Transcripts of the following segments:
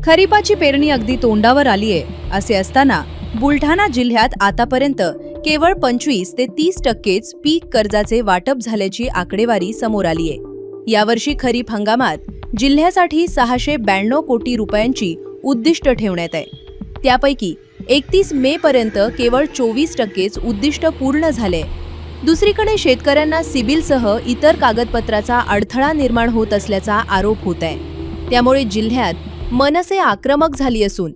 खरीपाची पेरणी अगदी तोंडावर आलीये असे असताना बुलढाणा जिल्ह्यात आतापर्यंत केवळ 25 ते 30% पीक कर्जाचे वाटप झाल्याची आकडेवारी समोर आलीये। यावर्षी खरीप हंगामात जिल्ह्यासाठी 692 कोटी रुपयांची उद्दिष्ट ठेवण्यात आहे। त्यापैकी 31 मे पर्यंत केवळ 24%च उद्दिष्ट पूर्ण झाले। दुसरीकडे शेतकऱ्यांना सिबिलसह इतर कागदपत्राचा अडथळा निर्माण होत असल्याचा आरोप होत आहे। त्यामुळे जिल्ह्यात मनसे आक्रमक झाली असून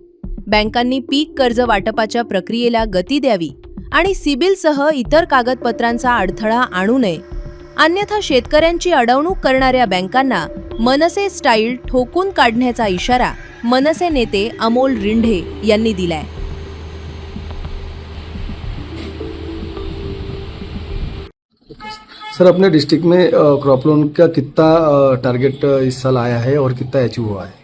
बँकांनी पीक कर्ज वाटपाच्या प्रक्रियेला गती द्यावी आणि सिबिलसह इतर कागदपत्रांचा अडथळा आणू नये, अन्यथा शेतकऱ्यांची अडवणूक करणाऱ्या बँकांना मनसे स्टाईल ठोकून काढण्याचा इशारा मनसे नेते अमोल रिंढे यांनी दिलाय। सर, अपने डिस्ट्रिक्ट में क्रॉप लोन का कितना टारगेट इस साल आया है और कितना अचीव हुआ है?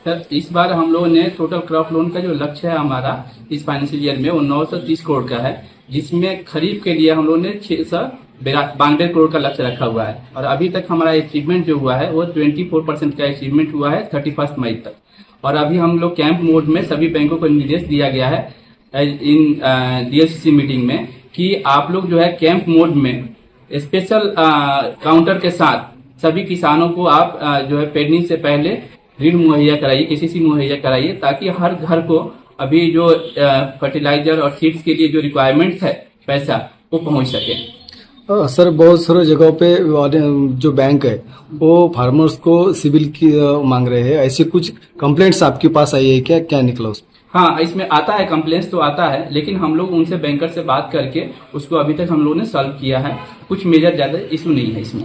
सर, इस बार हम लोगों ने टोटल क्रॉप लोन का जो लक्ष्य है हमारा इस फाइनेंशियल ईयर में वो 930 करोड़ का है, जिसमें खरीफ के लिए हम लोगों ने 692 करोड़ का लक्ष्य रखा हुआ है। और अभी तक हमारा अचीवमेंट जो हुआ है वो 24% का अचीवमेंट हुआ है 31 मई तक। और अभी हम लोग कैंप मोड में सभी बैंकों को निर्देश दिया गया है इन डीएलसीसी मीटिंग में कि आप लोग जो है कैंप मोड में स्पेशल काउंटर के साथ सभी किसानों को आप जो है पेरनी से पहले ऋण मुहैया कराइए, केसीसी मुहैया कराइए, ताकि हर घर को अभी जो फर्टिलाइजर और सीड्स के लिए जो रिक्वायरमेंट है पैसा वो पहुंच सके। सर, बहुत सारे जगहों पे जो बैंक है वो फार्मर्स को सिबिल की मांग रहे हैं, ऐसे कुछ कंप्लेंट्स आपके पास आई है क्या? क्या निकला उसमें? हाँ, इसमें आता है, कंप्लेंट्स तो आता है, लेकिन हम लोग उनसे बैंकर से बात करके उसको अभी तक हम लोगों ने सॉल्व किया है। कुछ मेजर ज्यादा इशू नहीं है इसमें।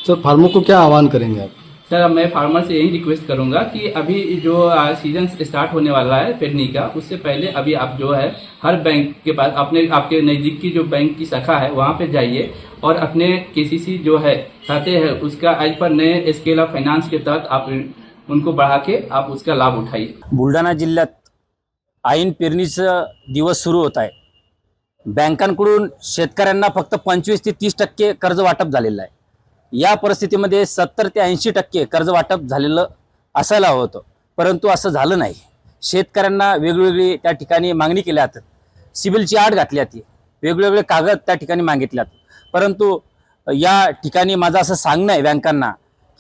सर, फार्मर को क्या आह्वान करेंगे आप? सर, मैं फार्मर से यही रिक्वेस्ट करूंगा कि अभी जो सीजन स्टार्ट होने वाला है पेरनी का, उससे पहले अभी आप जो है हर बैंक के पास आपके नजदीक की जो बैंक की शाखा है वहां पे जाइए और अपने केसीसी जो है खाते हैं उसका एज पर नए स्केल ऑफ फाइनेंस के तहत आप उनको बढ़ा के आप उसका लाभ उठाइए। बुलढाणा जिल्ह्यात ऐन पेरणीचा दिवस सुरू होत आहे। बँकांकडून शेतकऱ्यांना फक्त 25 ते 30% कर्ज वाटप झालेलं आहे। या परिस्थितीमध्ये 70 ते 80% कर्ज वाटप झालेलं असायला हवं होतं, परंतु असं झालं नाही। शेतकऱ्यांना वेगवेगळी त्या ठिकाणी मागणी केल्या जातात, सिबिलची आड घातली जाते, वेगवेगळे कागद त्या ठिकाणी मागितल्यात, परंतु या ठिकाणी माझं असं सांगणं आहे बँकांना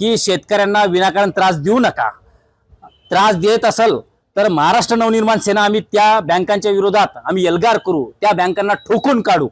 की शेतकऱ्यांना विनाकारण त्रास देऊ नका। त्रास देत असेल तर महाराष्ट्र नवनिर्माण सेना आम्ही त्या बँकांच्या विरोधात आम्ही एल्गार करू, त्या बँकांना ठोकून काढू।